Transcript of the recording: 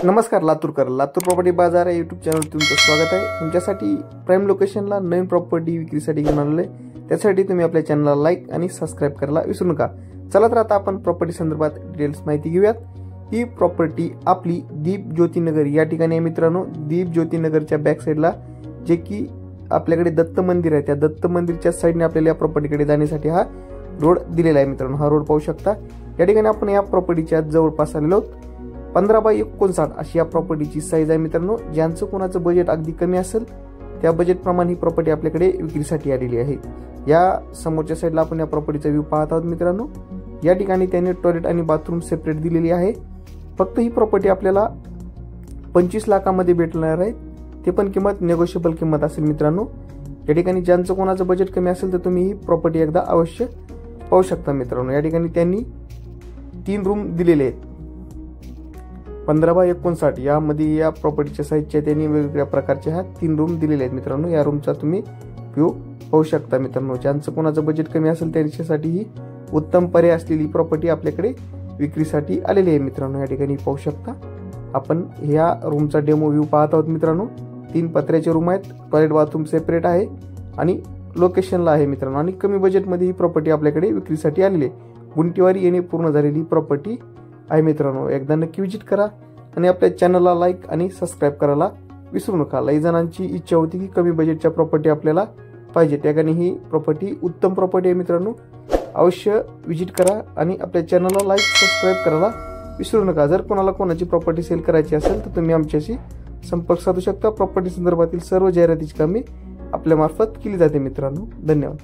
नमस्कार लातूरकर, लातूर प्रॉपर्टी बाजार या यूट्यूब चॅनल तुमचं स्वागत आहे। तुमच्यासाठी प्राइम लोकेशनला नवीन प्रॉपर्टी विक्रीसाठी घेऊन आलेले, त्यासाठी तुम्ही आपल्या चॅनलला लाईक आणि सबस्क्राइब करायला विसरू नका। चला तर आता आपण प्रॉपर्टी संदर्भात डिटेल्स माहिती घेऊयात। ही प्रॉपर्टी आपली दीप ज्योतिनगर या ठिकाणी आहे मित्रांनो। दीप ज्योतिनगरच्या बॅक साइडला जे की आपल्याकडे दत्त मंदिर आहे, त्या दत्त मंदिरच्या साइडने आपल्याला या प्रॉपर्टीकडे जाण्यासाठी हा रोड दिलेला आहे मित्रांनो। हा रोड पाहू शकता। या ठिकाणी आपण या प्रॉपर्टीच्या जवळपास आलेलो आहोत। 15x59 अशी या प्रॉपर्टीची साईज आहे मित्रांनो। ज्यांचं कोणाचं बजेट अगदी कमी असेल त्या बजेट प्रमाणे ही प्रॉपर्टी आपल्याकडे विक्रीसाठी आलेली आहे। या समोरच्या साईडला आपण या प्रॉपर्टीचा व्ह्यू पाहत आहोत मित्रांनो। या ठिकाणी त्यांनी टॉयलेट आणि बाथरूम सेपरेट दिलेली आहे। फक्त ही प्रॉपर्टी आपल्याला 25 लाखामध्ये भेटणार आहे, ते पण किंमत नेगोशिएबल किंमत असेल मित्रांनो। या ठिकाणी ज्यांचं कोणाचं बजेट कमी असेल तर तुम्ही ही प्रॉपर्टी एकदा अवश्य पाहू शकता मित्रांनो। या ठिकाणी त्यांनी 3 रूम दिलेले आहेत। 15x59 यामध्ये या प्रॉपर्टीच्या साईजच्या त्यांनी वेगवेगळ्या प्रकारच्या ह्या 3 रूम दिलेले आहेत मित्रांनो। या रूमचा तुम्ही व्ह्यू पाहू शकता मित्रांनो। ज्यांचं कोणाचं बजेट कमी असेल त्यांच्यासाठी ही उत्तम पर्याय असलेली प्रॉपर्टी आपल्याकडे विक्रीसाठी आलेली आहे मित्रांनो। या ठिकाणी पाहू शकता आपण या रूमचा डेमो व्ह्यू पाहत आहोत मित्रांनो। 3 पत्र्याचे रूम आहेत, टॉयलेट बाथरूम सेपरेट आहे आणि लोकेशनला आहे मित्रांनो। आणि कमी बजेटमध्ये ही प्रॉपर्टी आपल्याकडे विक्रीसाठी आलेली आहे। गुंटीवारी येणे पूर्ण झालेली प्रॉपर्टी आहे मित्रांनो। एकदा नक्की विजिट करा आणि आपल्या चॅनलला लाईक आणि सबस्क्राइब करायला विसरू नका। लई जणांची इच्छा होती की कमी बजेटच्या प्रॉपर्टी आपल्याला पाहिजे, त्या ठिकाणी ही प्रॉपर्टी उत्तम प्रॉपर्टी आहे मित्रांनो। अवश्य विजिट करा आणि आपल्या चॅनलला लाईक सबस्क्राइब करायला विसरू नका। जर कोणाला कोणाची प्रॉपर्टी सेल करायची असेल तर तुम्ही आमच्याशी संपर्क साधू शकता। प्रॉपर्टी संदर्भातील सर्व जाहिरातीची कामे आपल्या मार्फत केली जाते मित्रांनो। धन्यवाद।